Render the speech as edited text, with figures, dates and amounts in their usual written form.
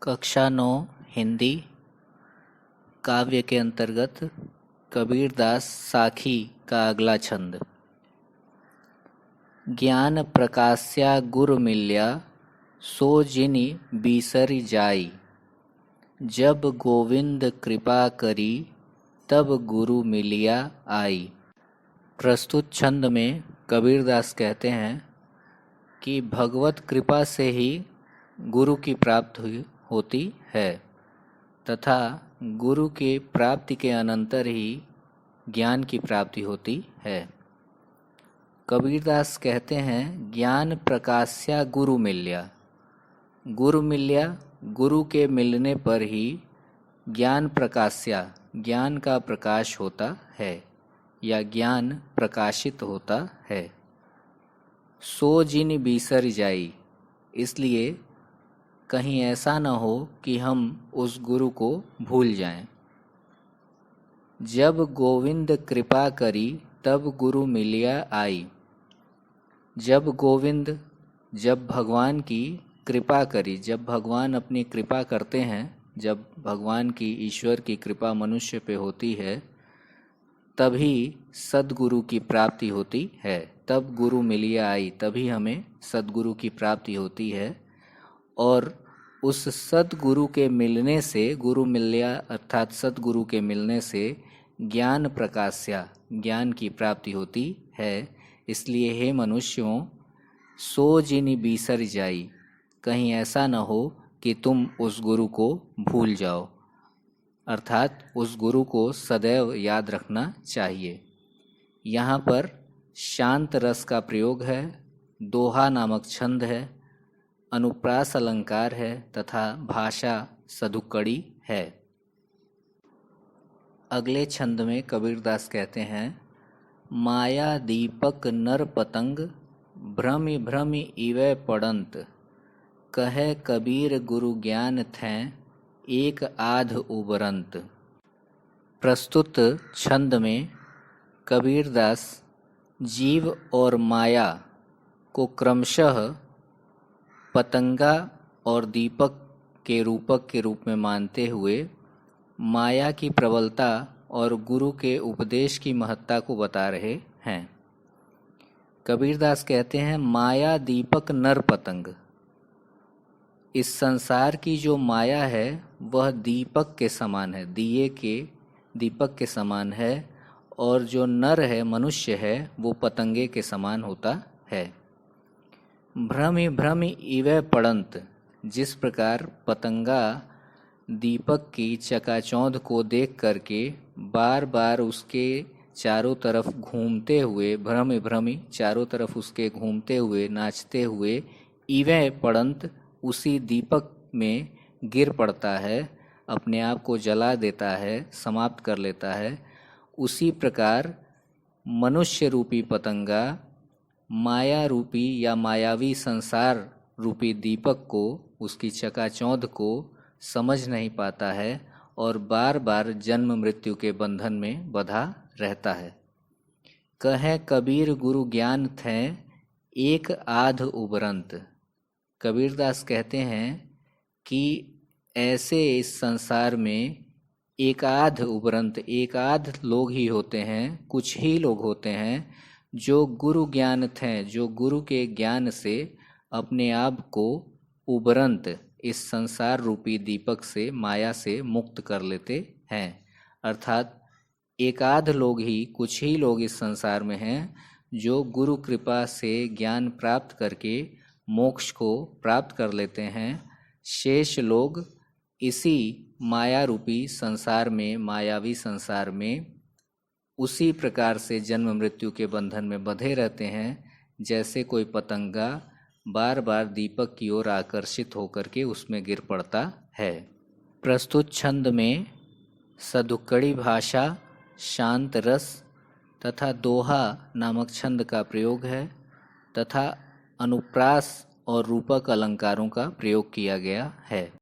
कक्षा 9 हिंदी काव्य के अंतर्गत कबीरदास साखी का अगला छंद। ज्ञान प्रकाश्या गुरु मिल्या सो जिनि बीसरि जाई। जब गोविंद कृपा करी तब गुरु मिलिया आई। प्रस्तुत छंद में कबीरदास कहते हैं कि भगवत कृपा से ही गुरु की प्राप्ति होती है तथा गुरु के प्राप्ति के अनंतर ही ज्ञान की प्राप्ति होती है। कबीरदास कहते हैं ज्ञान प्रकाश्या गुरु मिल्या। गुरु मिल्या, गुरु के मिलने पर ही ज्ञान प्रकाश्या, ज्ञान का प्रकाश होता है या ज्ञान प्रकाशित होता है। सो जिनि बीसरि जाई, इसलिए कहीं ऐसा न हो कि हम उस गुरु को भूल जाएं। जब गोविंद कृपा करी तब गुरु मिलिया आई। जब भगवान की कृपा करी, जब भगवान अपनी कृपा करते हैं, जब भगवान की, ईश्वर की कृपा मनुष्य पे होती है, तभी सद्गुरु की प्राप्ति होती है। तब गुरु मिलिया आई, तभी हमें सद्गुरु की प्राप्ति होती है। और उस सद्गुरु के मिलने से, गुरु मिल्या अर्थात सद्गुरु के मिलने से ज्ञान प्रकाश्या, ज्ञान की प्राप्ति होती है। इसलिए हे मनुष्यों, सो जिनि बीसरि जाई, कहीं ऐसा न हो कि तुम उस गुरु को भूल जाओ, अर्थात उस गुरु को सदैव याद रखना चाहिए। यहाँ पर शांत रस का प्रयोग है, दोहा नामक छंद है, अनुप्रास अलंकार है तथा भाषा सधुक्कड़ी है। अगले छंद में कबीरदास कहते हैं माया दीपक नर पतंग भ्रमि भ्रमि इवै पड़ंत। कहे कबीर गुरु ज्ञान थैं एक आध उबरंत। प्रस्तुत छंद में कबीरदास जीव और माया को क्रमशः पतंगा और दीपक के रूपक के रूप में मानते हुए माया की प्रबलता और गुरु के उपदेश की महत्ता को बता रहे हैं। कबीरदास कहते हैं माया दीपक नर पतंग। इस संसार की जो माया है वह दीपक के समान है, दीपक के समान है, और जो नर है, मनुष्य है, वो पतंगे के समान होता है। भ्रमि भ्रमि इवै पड़ंत, जिस प्रकार पतंगा दीपक की चकाचौंध को देख करके बार बार उसके चारों तरफ घूमते हुए, भ्रमि भ्रमि चारों तरफ उसके घूमते हुए, नाचते हुए, इवै पड़ंत उसी दीपक में गिर पड़ता है, अपने आप को जला देता है, समाप्त कर लेता है, उसी प्रकार मनुष्य रूपी पतंगा माया रूपी या मायावी संसार रूपी दीपक को, उसकी चकाचौंध को समझ नहीं पाता है और बार बार जन्म मृत्यु के बंधन में बंधा रहता है। कहे कबीर गुरु ज्ञान थैं एक आध उबरंत। कबीरदास कहते हैं कि ऐसे इस संसार में एकाध उबरंत, एकाध लोग ही होते हैं, कुछ ही लोग होते हैं जो गुरु ज्ञान थे, जो गुरु के ज्ञान से अपने आप को उबरंत, इस संसार रूपी दीपक से, माया से मुक्त कर लेते हैं। अर्थात एकाध लोग ही, कुछ ही लोग इस संसार में हैं जो गुरु कृपा से ज्ञान प्राप्त करके मोक्ष को प्राप्त कर लेते हैं। शेष लोग इसी माया रूपी संसार में, मायावी संसार में उसी प्रकार से जन्म मृत्यु के बंधन में बंधे रहते हैं जैसे कोई पतंगा बार बार दीपक की ओर आकर्षित होकर के उसमें गिर पड़ता है। प्रस्तुत छंद में सधुक्कड़ी भाषा, शांत रस तथा दोहा नामक छंद का प्रयोग है तथा अनुप्रास और रूपक अलंकारों का प्रयोग किया गया है।